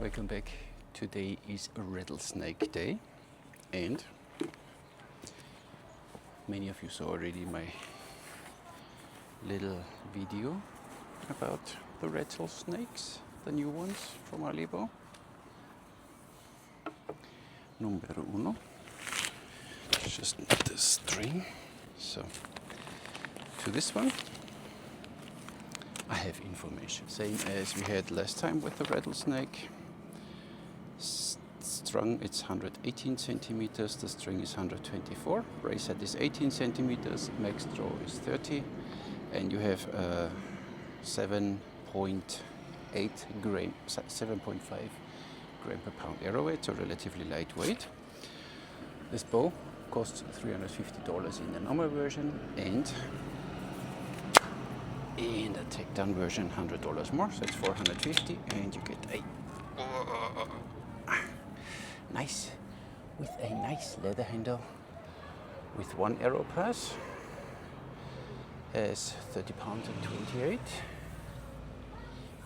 welcome back. Today is a Rattle Snake day, and many of you saw already my little video about the Rattle Snakes, the new ones from Alibow. Numero uno, just the string. So to this one I have information, same as we had last time with the rattlesnake. Strung, it's 118 centimeters, the string is 124, race head is 18 centimeters, max draw is 30, and you have a 7.8 gram, 7.5 gram per pound arrow weight, so relatively lightweight. This bow costs $350 in the normal version, and in the takedown version $100 more, so it's $450, and you get a nice leather handle with one arrow pass. Has 30 pounds and 28.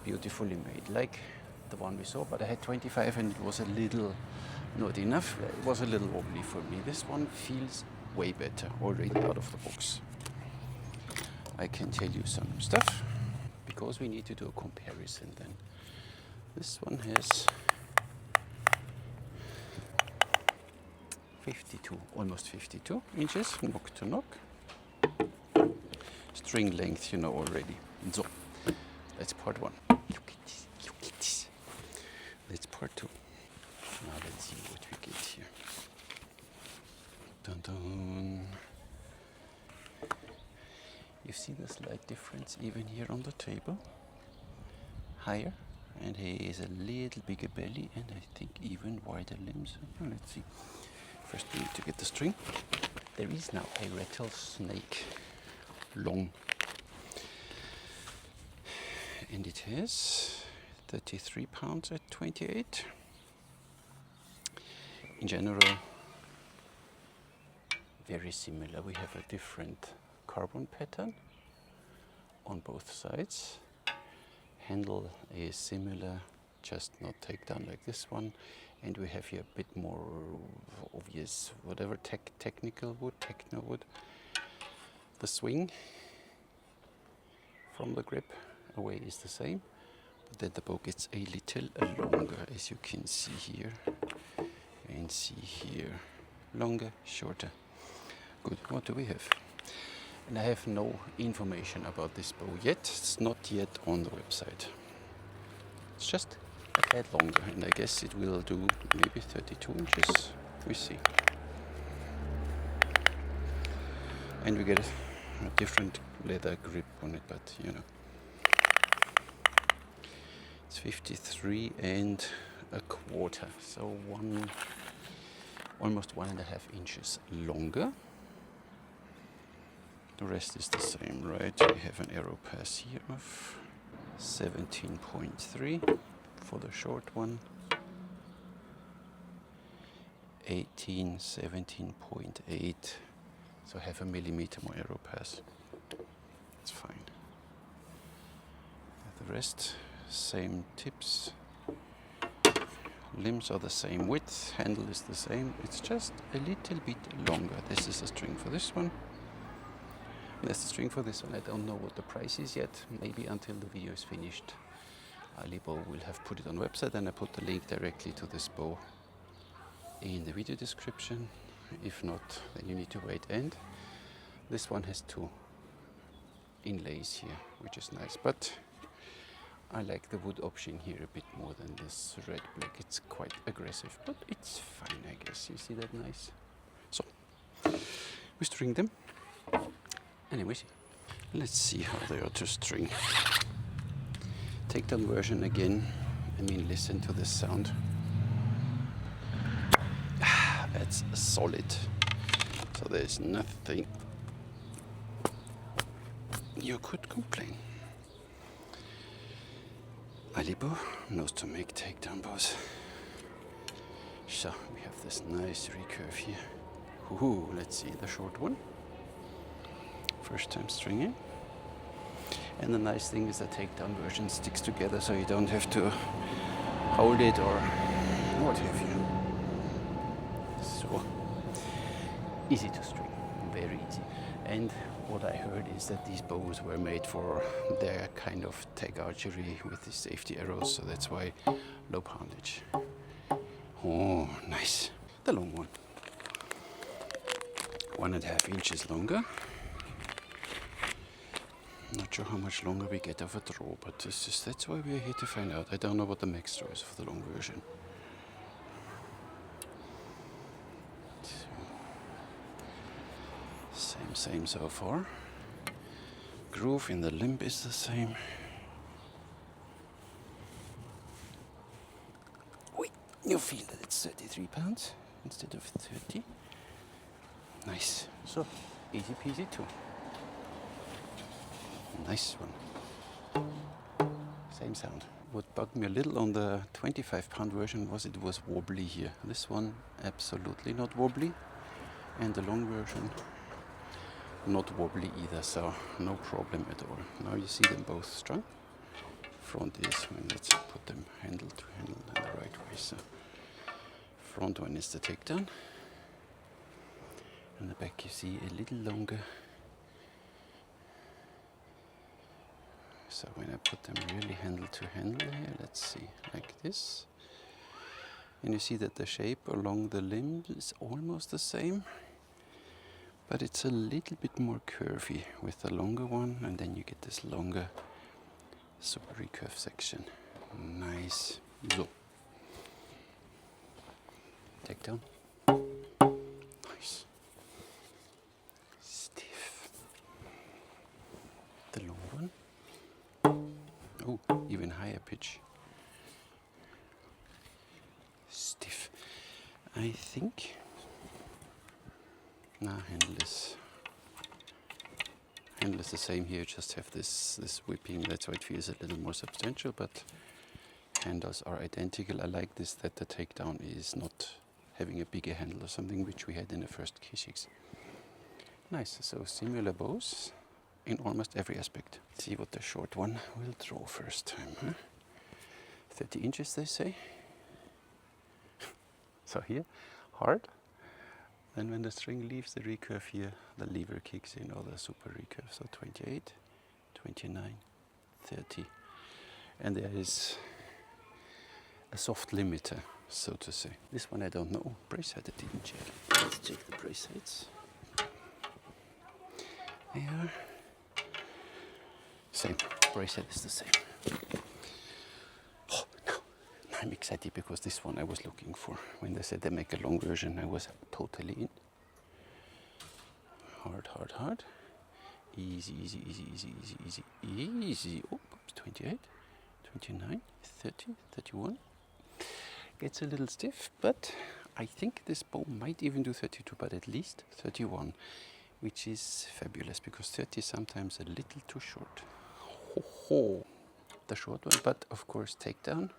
Beautifully made, like the one we saw, but I had 25 and it was a little not enough. It was a little wobbly for me. This one feels way better already out of the box. I can tell you some stuff because we need to do a comparison then. This one has 52, almost 52 inches, knock to knock. String length, you know already. So, that's part one. Look at this. That's part two. Now let's see what we get here. Dun dun. You see the slight difference even here on the table. Higher, and he is a little bigger belly, and I think even wider limbs. Let's see. First we need to get the string. There is now a Rattle Snake long, and it has 33 pounds at 28. In general, very similar. We have a different carbon pattern on both sides. Handle is similar, just not takedown like this one. And we have here a bit more obvious, whatever, technical wood, techno wood. The swing from the grip away is the same, but then the bow gets a little longer, as you can see here and see here. Longer, shorter. Good. What do we have? And I have no information about this bow yet. It's not yet on the website. It's just a tad longer, and I guess it will do maybe 32 inches. We see. And we get a different leather grip on it, but you know. It's 53 and a quarter, so almost 1.5 inches longer. The rest is the same, right? We have an arrow pass here of 17.3 for the short one, 17.8, so 0.5 millimeter more arrow pass. It's fine. The rest, same tips. Limbs are the same width, handle is the same. It's just a little bit longer. This is the string for this one. That's the string for this one. I don't know what the price is yet. Maybe until the video is finished, Alibow will have put it on website, and I put the link directly to this bow in the video description. If not, then you need to wait. And this one has 2 inlays here, which is nice, but I like the wood option here a bit more than this red black. It's quite aggressive, but it's fine, I guess. You see that nice? So we string them. Anyways, let's see how they are to string. Takedown version again. I mean, listen to this sound. That's solid. So there's nothing you could complain. Alibow knows to make takedown bows. So we have this nice recurve here. Ooh, let's see the short one. First time stringing. And the nice thing is the takedown version sticks together, so you don't have to hold it or what have you. So easy to string, very easy. And what I heard is that these bows were made for their kind of tag archery with the safety arrows, so that's why low poundage. Oh, nice. The long one. 1.5 inches longer. Not sure how much longer we get of a draw, but that's why we're here to find out. I don't know what the max draw is for the long version. Same so far. Groove in the limb is the same. Wait, you feel that it's 33 pounds instead of 30. Nice. So easy peasy too. Nice one. Same sound. What bugged me a little on the 25-pound version was it was wobbly here. This one absolutely not wobbly, and the long version not wobbly either, so no problem at all. Now you see them both strung. Front is, and let's put them handle to handle in the right way. So front one is the takedown, and the back you see a little longer. So when I put them really handle to handle here, let's see, like this. And you see that the shape along the limb is almost the same, but it's a little bit more curvy with the longer one, and then you get this longer super recurve section. Nice. So. Takedown. Nice. Stiff. The long one. Oh, even higher pitch. Stiff. I think. Nah, handle is the same here. Just have this whipping. That's why it feels a little more substantial. But handles are identical. I like this that the takedown is not having a bigger handle or something, which we had in the first K6. Nice. So similar bows in almost every aspect. Let's see what the short one will draw first time. Huh? 30 inches, they say. So here, hard. Then when the string leaves the recurve here, the lever kicks in, or the super recurve. So 28, 29, 30. And there is a soft limiter, so to say. This one I don't know. Brace height I didn't check. Let's check the brace heights. There. Same. Brace height is the same. Oh, no. I'm excited because this one I was looking for. When they said they make a long version, I was totally in. Hard, hard, hard. Easy, easy, easy, easy, easy, easy, easy. Oh, oops, 28, 29, 30, 31. Gets a little stiff, but I think this bow might even do 32, but at least 31, which is fabulous because 30 is sometimes a little too short. Ho, ho. The short one, but of course takedown.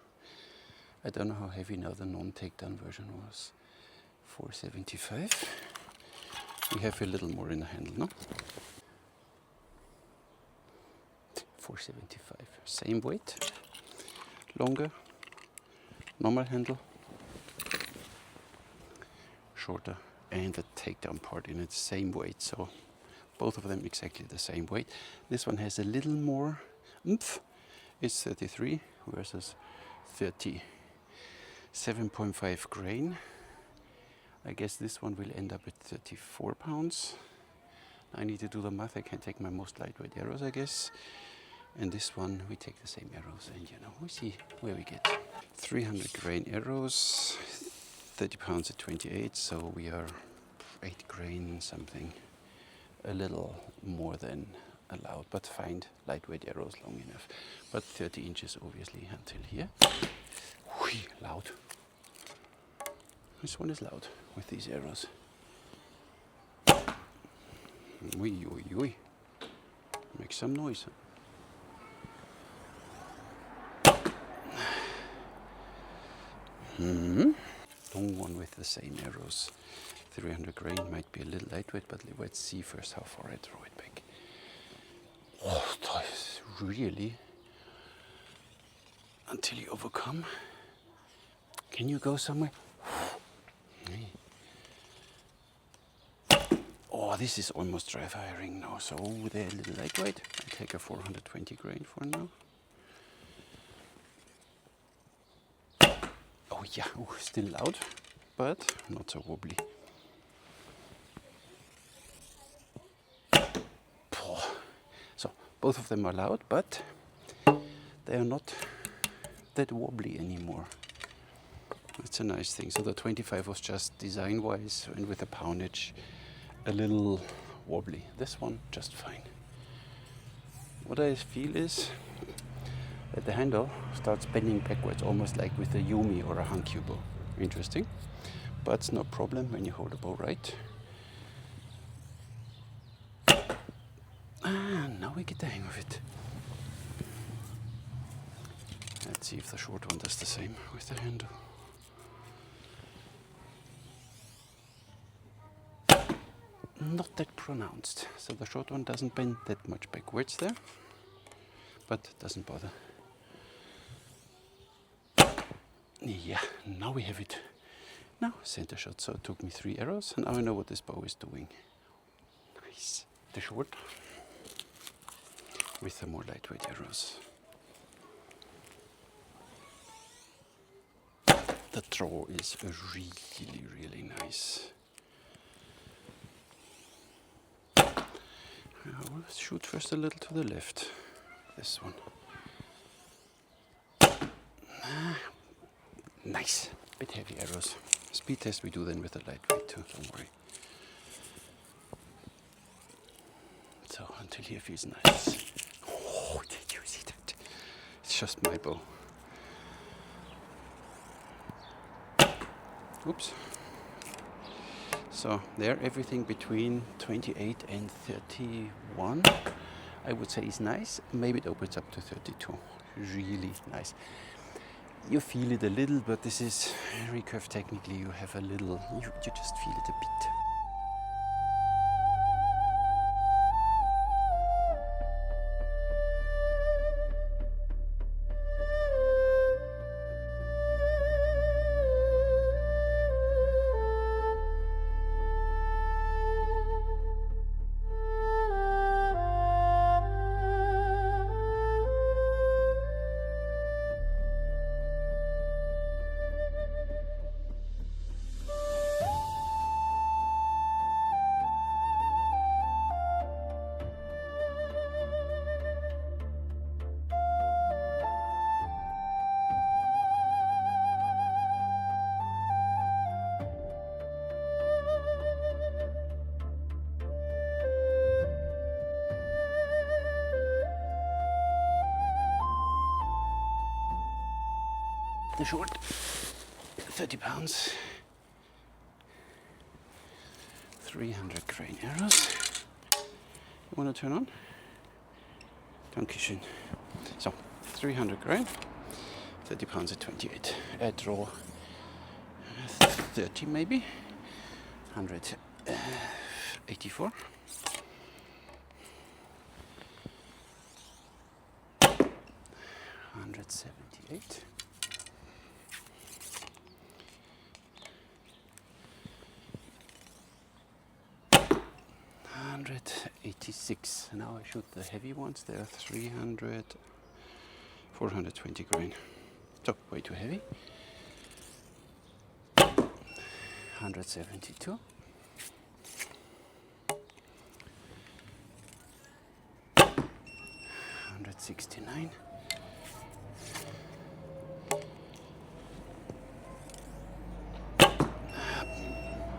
I don't know how heavy now the non-takedown version was. 475. We have a little more in the handle, no? 475. Same weight, longer, normal handle, shorter, and the takedown part in it, same weight. So both of them exactly the same weight. This one has a little more oomph. It's 33 versus 37.5 grain. I guess this one will end up at 34 pounds. I need to do the math. I can take my most lightweight arrows, I guess. And this one, we take the same arrows, and you know, we see where we get. 300 grain arrows, 30 pounds at 28, so we are 8 grain something. A little more than allowed, but find lightweight arrows long enough. But 30 inches obviously until here. Whee, loud. This one is loud with these arrows. Oi, oi, oi. Make some noise. Long one with the same arrows. 300 grain might be a little lightweight, but let's see first how far I throw it back. Oh, that is really until you overcome. Can you go somewhere? Oh, this is almost dry firing now. So they're a little lightweight. I take a 420 grain for now. Oh yeah, still loud, but not so wobbly. So both of them are loud, but they are not that wobbly anymore. That's a nice thing. So the 25 was just design-wise and with the poundage a little wobbly. This one just fine. What I feel is that the handle starts bending backwards, almost like with a Yumi or a Hankyu bow. Interesting, but it's no problem when you hold the bow right. Now we get the hang of it. Let's see if the short one does the same with the handle. Not that pronounced, so the short one doesn't bend that much backwards there, but doesn't bother. Yeah, now we have it. Now center shot, so it took me 3 arrows, and now I know what this bow is doing. Nice. The short with the more lightweight arrows. The draw is really, really nice. I'll shoot first a little to the left. This one. Nice. Bit heavy arrows. Speed test we do then with the lightweight too, don't worry. So until here feels nice. Oh, did you see that? It's just my bow. Oops. So there, everything between 28 and 31, I would say is nice. Maybe it opens up to 32. Really nice. You feel it a little, but this is recurve technically. You have a little, you just feel it a bit. The short, 30 pounds, 300 grain arrows. You want to turn on? Dankeschön. So, 300 grain, 30 pounds at 28. Draw 30 maybe, 184. 178. 186. Now I shoot the heavy ones. They are 300, 420 grain. So way too heavy. 172. 169.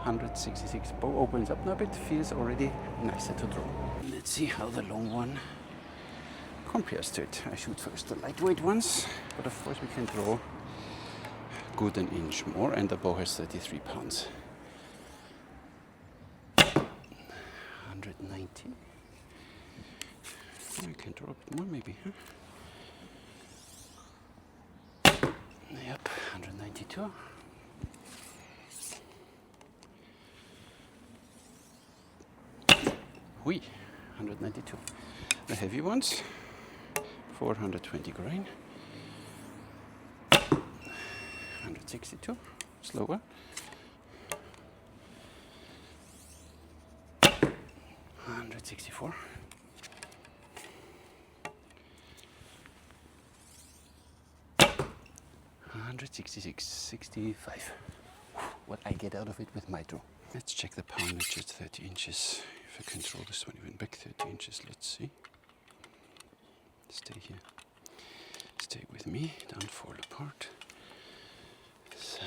166. Bow opens up now a bit, feels already nicer to draw. Let's see how the long one compares to it. I shoot first the lightweight ones, but of course we can draw good an inch more, and the bow has 33 pounds. 190. I can draw a bit more maybe, huh? Yep, 192. Whee, 192. The heavy ones, 420 grain. 162, slower. 164. 166, 65. What I get out of it with my draw. Let's check the poundage at 30 inches. If I can throw this one even back 30 inches, let's see. Stay here. Stay with me, don't fall apart. So,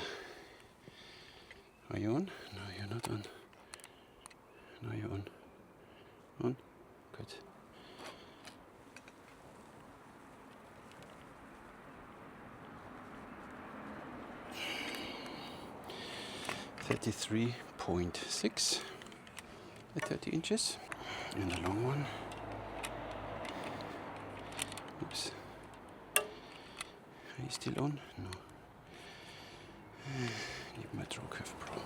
are you on? No, you're not on. No, you're on. On? Good. .6 at 30 inches. And the long one. Oops. Are you still on? No. Need my draw curve pro.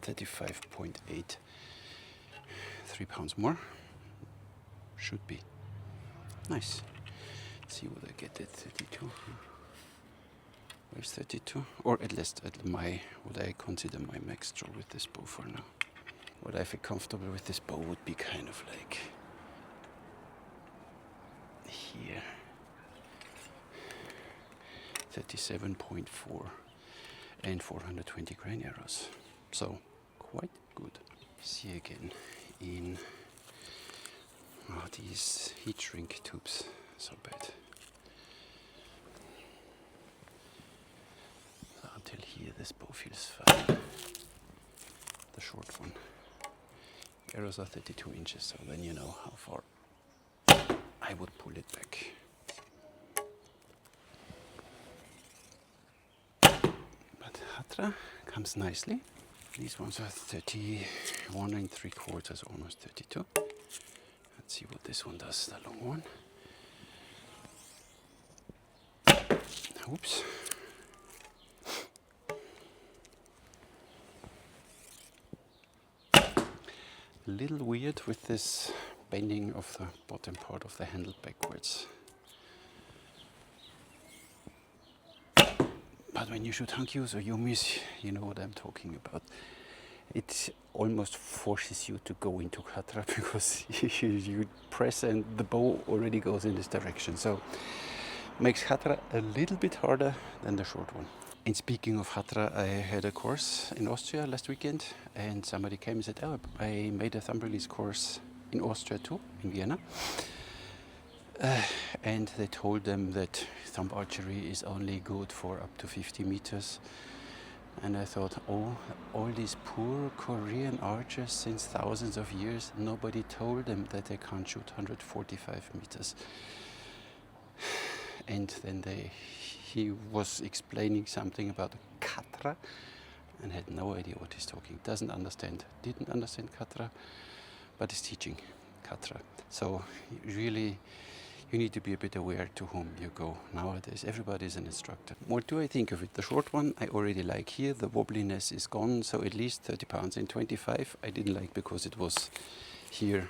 .8. 3 pounds more. Should be. Nice. Let's see what I get at 32. Where's 32? Or at least at what I consider my max draw with this bow for now. What I feel comfortable with this bow would be kind of like here. 37.4 and 420 grain arrows. So quite good. See again in these heat shrink tubes. So bad. So until here this bow feels fine. The short one. Arrows are 32 inches, so then you know how far I would pull it back. But Hatra comes nicely. These ones are 31 3/4, almost 32. Let's see what this one does, the long one. Oops. A little weird with this bending of the bottom part of the handle backwards. But when you shoot hankyus or yumis, you know what I'm talking about. It almost forces you to go into Hatra because you press and the bow already goes in this direction. So makes Hatra a little bit harder than the short one. And speaking of Hatra, I had a course in Austria last weekend and somebody came and said, oh, I made a thumb release course in Austria too, in Vienna. And they told them that thumb archery is only good for up to 50 meters. And I thought, oh, all these poor Korean archers since thousands of years, nobody told them that they can't shoot 145 meters. And then he was explaining something about katra and had no idea what he's talking. Didn't understand katra, but is teaching katra. So really, you need to be a bit aware to whom you go. Nowadays, everybody is an instructor. What do I think of it? The short one I already like here. The wobbliness is gone, so at least 30 pounds in 25. I didn't like because it was here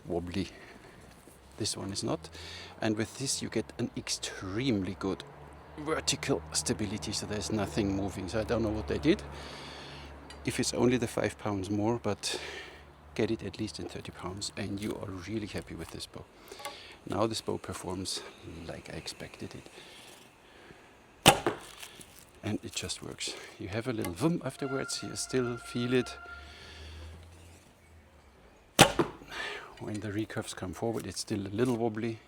wobbly. This one is not. And with this you get an extremely good vertical stability, so there's nothing moving. So I don't know what they did. If it's only the 5 pounds more, but get it at least in 30 pounds and you are really happy with this bow. Now this bow performs like I expected it. And it just works. You have a little vroom afterwards, you still feel it. When the recurves come forward, it's still a little wobbly.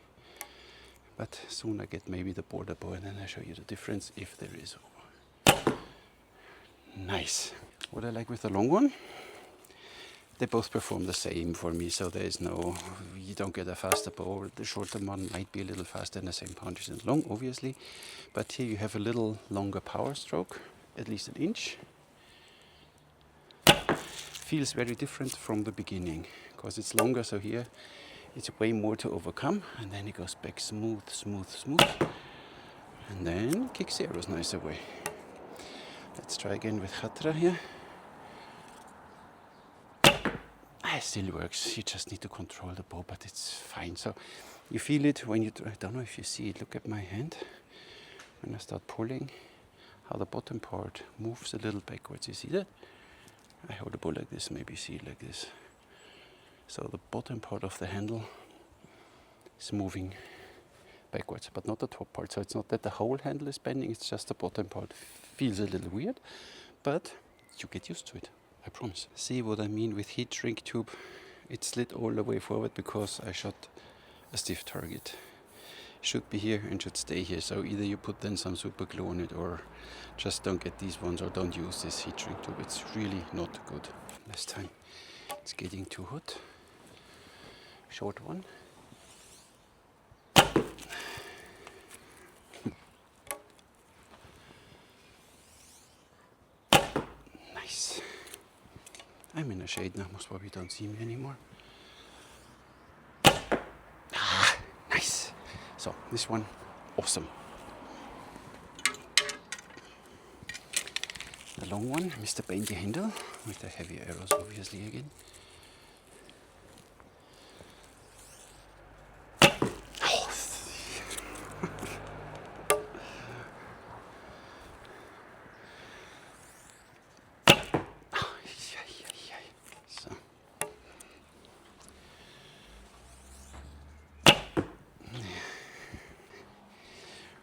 But soon I get maybe the border bow and then I show you the difference if there is. Nice. What I like with the long one, they both perform the same for me, so there is no, you don't get a faster bow. The shorter one might be a little faster and the same poundage as long, obviously. But here you have a little longer power stroke, at least an inch. Feels very different from the beginning, because it's longer, so here it's way more to overcome. And then it goes back smooth, smooth, smooth. And then kicks the arrows nice away. Let's try again with Hatra here. it still works. You just need to control the bow, but it's fine. So you feel it when you, I don't know if you see it, look at my hand. When I start pulling, how the bottom part moves a little backwards. You see that? I hold the bow like this, maybe you see it like this. So the bottom part of the handle is moving backwards, but not the top part. So it's not that the whole handle is bending, it's just the bottom part. Feels a little weird, but you get used to it, I promise. See what I mean with heat shrink tube? It slid all the way forward because I shot a stiff target. Should be here and should stay here. So either you put then some super glue on it, or just don't get these ones, or don't use this heat shrink tube. It's really not good. Last time. It's getting too hot. Short one. Nice. I'm in a shade now, most probably don't see me anymore. Ah, nice. So this one, awesome. The long one, Mr. Bendy handle, with the heavy arrows obviously again.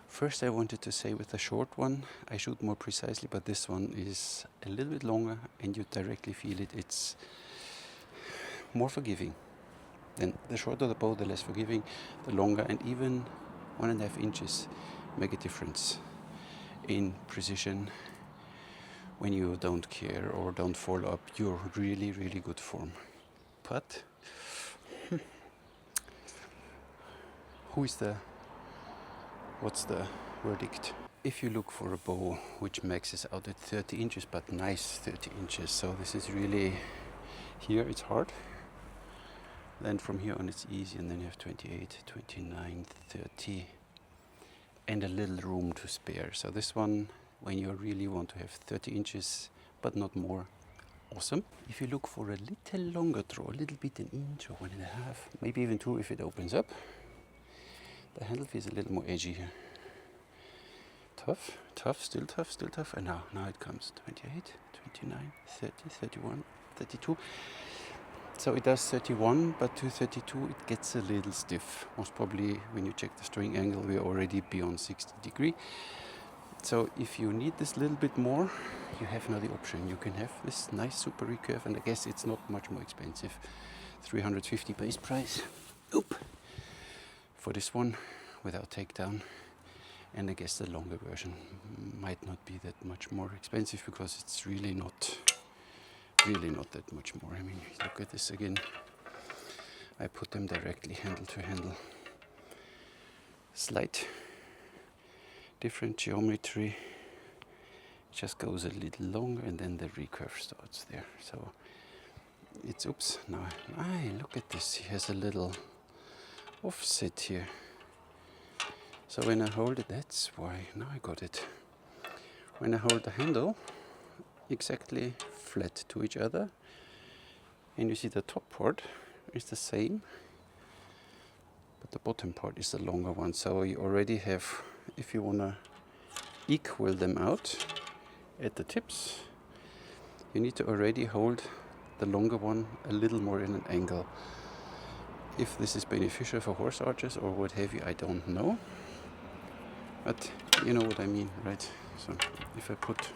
First I wanted to say with the short one I shoot more precisely, but this one is a little bit longer and you directly feel it. It's more forgiving. Then the shorter the bow, the less forgiving. The longer, and even 1.5 inches make a difference in precision. When you don't care or don't fall up, you're really, really good form. But what's the verdict? If you look for a bow which maxes out at 30 inches, but nice 30 inches, so this is really, here it's hard, then from here on it's easy, and then you have 28, 29, 30, and a little room to spare. So this one, when you really want to have 30 inches, but not more, awesome. If you look for a little longer draw, a little bit, an inch or 1.5, maybe even 2 if it opens up, the handle feels a little more edgy here. Tough, tough, still tough, still tough. And now it comes 28, 29, 30, 31, 32. So it does 31, but to 32 it gets a little stiff. Most probably when you check the string angle, we're already beyond 60 degrees. So if you need this little bit more, you have another option. You can have this nice super recurve, and I guess it's not much more expensive. 350 base price. Oop. For this one without takedown, and I guess the longer version might not be that much more expensive because it's really not that much more. I mean, look at this again. I put them directly handle to handle. Slight different geometry, just goes a little longer, and then the recurve starts there. So it's, oops, now look at this, he has a little offset here. So when I hold it, that's why, now I got it. When I hold the handle exactly flat to each other, and you see the top part is the same, but the bottom part is the longer one. So you already have, if you want to equal them out at the tips, you need to already hold the longer one a little more in an angle. If this is beneficial for horse archers or what have you, I don't know. But you know what I mean, right? So if I put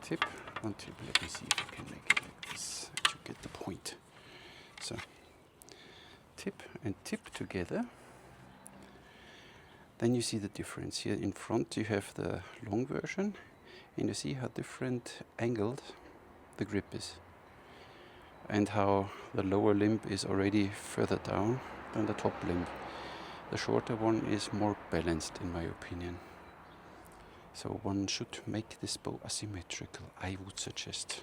tip, one tip, let me see if I can make it like this, to get the point. So tip and tip together. Then you see the difference. Here in front you have the long version, and you see how different angled the grip is, and how the lower limb is already further down than the top limb. The shorter one is more balanced in my opinion. So one should make this bow asymmetrical, I would suggest.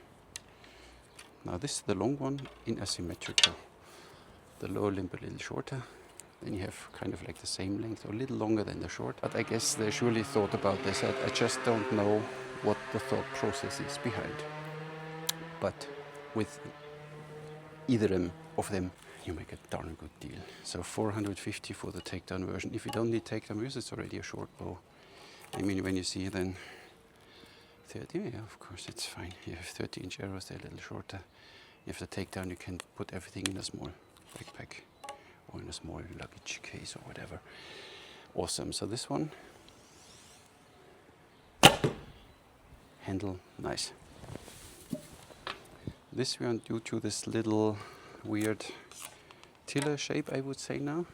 Now this is the long one in asymmetrical. The lower limb a little shorter. Then you have kind of like the same length, or a little longer than the short. But I guess they surely thought about this. I just don't know what the thought process is behind. But with either of them, you make a darn good deal. So 450 for the takedown version. If you don't need takedown because it's already a short bow. I mean, when you see then 30, yeah, of course it's fine. You have 30-inch arrows, they're a little shorter. You have the takedown, you can put everything in a small backpack or in a small luggage case or whatever. Awesome. So this one, handle nice. This one, due to this little weird tiller shape, I would say now.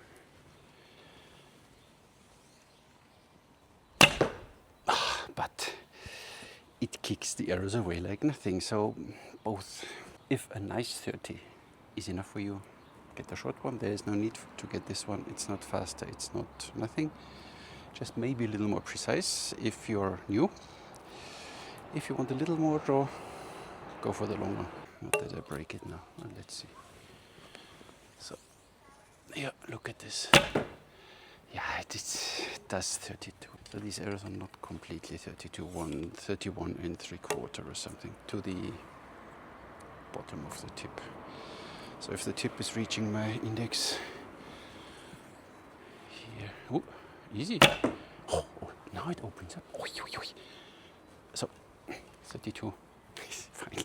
But it kicks the arrows away like nothing. So both, if a nice 30 is enough for you, get the short one. There is no need to get this one. It's not faster, it's not nothing. Just maybe a little more precise if you're new. If you want a little more draw, go for the long one. Not that I break it now. Well, let's see. So, yeah, look at this. Yeah, it does 32. So these arrows are not completely 32, 31 and 3/4 or something to the bottom of the tip. So if the tip is reaching my index here, oh, easy. Oh, now it opens up. So 32 is fine.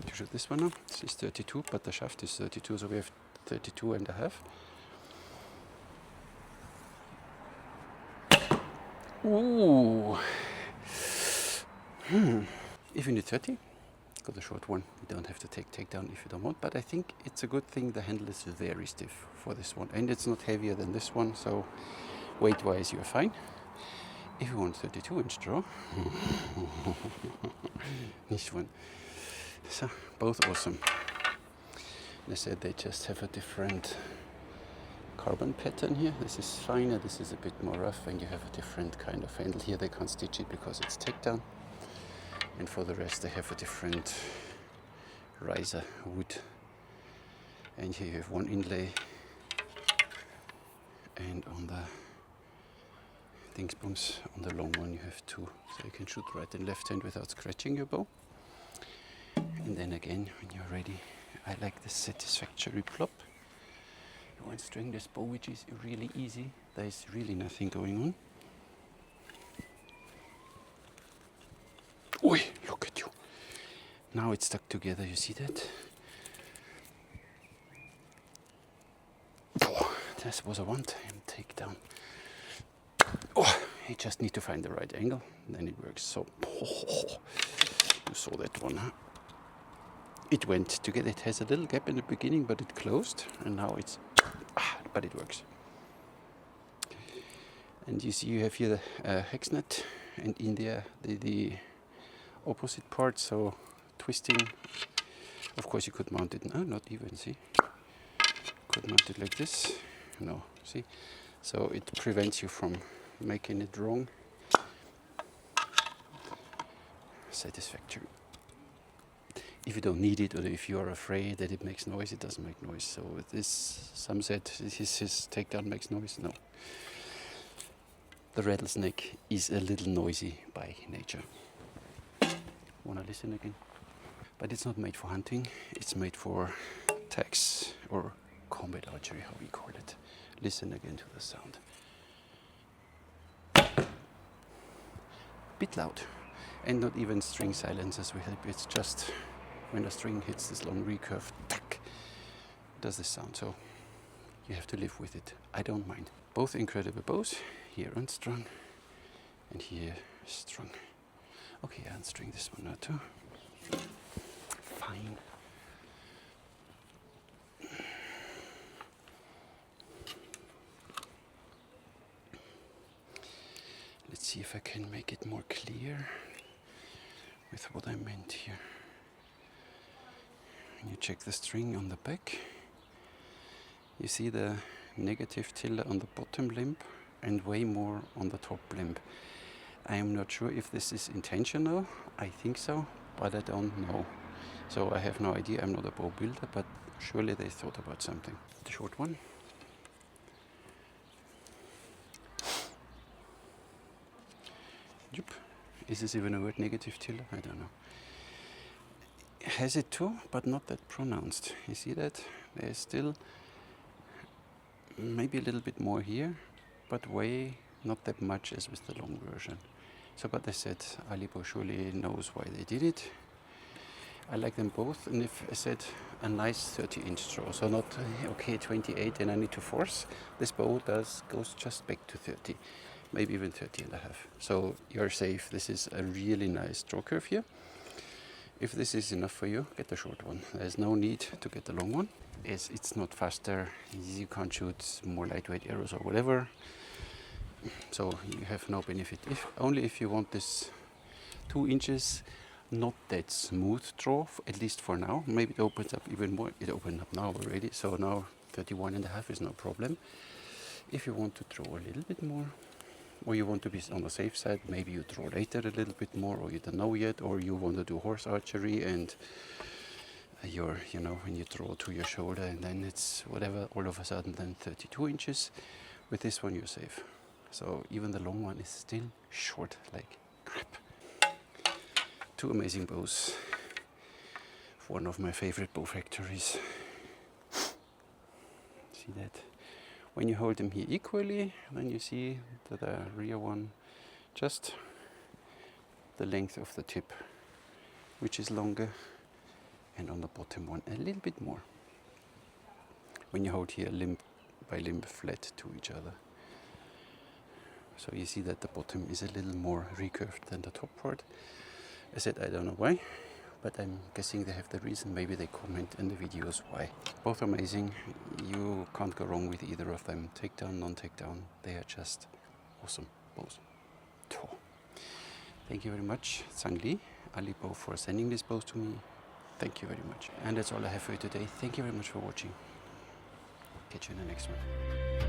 To shoot this one now, this is 32, but the shaft is 32, so we have 32 and a half. Ooh. If you need 30, go the short one. You don't have to take takedown if you don't want, but I think it's a good thing the handle is very stiff for this one, and it's not heavier than this one, so weight-wise you're fine. If you want 32-inch draw, this one. So both awesome. They said they just have a different carbon pattern here. This is finer, this is a bit more rough, and you have a different kind of handle. Here they can't stitch it because it's takedown, and for the rest they have a different riser wood. And here you have one inlay, and on the dingsbums, on the long one you have two, so you can shoot right and left hand without scratching your bow. And then again, when you're ready, I like the satisfactory plop. You want to string this bow, which is really easy. There is really nothing going on. Oi, look at you. Now it's stuck together, you see that? Oh, this was a one-time takedown. Oh, you just need to find the right angle, then it works. So, you saw that one, huh? It went together. It has a little gap in the beginning, but it closed, and now it's, but it works. And you see, you have here the hex nut, and in there the opposite part. So twisting. Of course, you could mount it. No, not even. See, could mount it like this. No, see. So it prevents you from making it wrong. Satisfactory. If you don't need it, or if you are afraid that it makes noise, it doesn't make noise. So this, some said his takedown makes noise. No. The Rattle Snake is a little noisy by nature. Wanna listen again? But it's not made for hunting. It's made for tags or combat archery, how we call it. Listen again to the sound. Bit loud, and not even string silencers will help. It's just when the string hits this long recurve, tack, does this sound. So you have to live with it. I don't mind. Both incredible bows. Here unstrung, and here strung. Okay, I unstring this one now too. Fine. Let's see if I can make it more clear with what I meant here. When you check the string on the back, you see the negative tiller on the bottom limb and way more on the top limb. I am not sure if this is intentional. I think so, but I don't know. So I have no idea. I'm not a bow builder, but surely they thought about something. The short one. Yep. Is this even a word, negative tiller? I don't know. has it too, but not that pronounced. You see that? There's still maybe a little bit more here, but way not that much as with the long version. So, but I said, Alibow surely knows why they did it. I like them both, and if I said a nice 30-inch draw, so not okay 28 and I need to force. This bow goes just back to 30, maybe even 30 and a half. So you're safe. This is a really nice draw curve here. If this is enough for you, get the short one. There's no need to get the long one. It's not faster. You can't shoot more lightweight arrows or whatever. So you have no benefit. Only if you want this 2 inches, not that smooth draw, at least for now. Maybe it opens up even more. It opened up now already, so now 31 and a half is no problem. If you want to draw a little bit more, or you want to be on the safe side, maybe you draw later a little bit more, or you don't know yet, or you want to do horse archery and when you draw to your shoulder and then it's whatever, all of a sudden then 32 inches. With this one you're safe. So even the long one is still short like crap. Two amazing bows. One of my favorite bow factories. See that? When you hold them here equally, then you see the rear one just the length of the tip, which is longer, and on the bottom one a little bit more. When you hold here limb by limb flat to each other. So you see that the bottom is a little more recurved than the top part. I said I don't know why, but I'm guessing they have the reason. Maybe they comment in the videos why. Both amazing. You can't go wrong with either of them. Takedown, non-takedown. They are just awesome bows. Thank you very much, Sang-Li, Alibow, for sending these bows to me. Thank you very much. And that's all I have for you today. Thank you very much for watching. Catch you in the next one.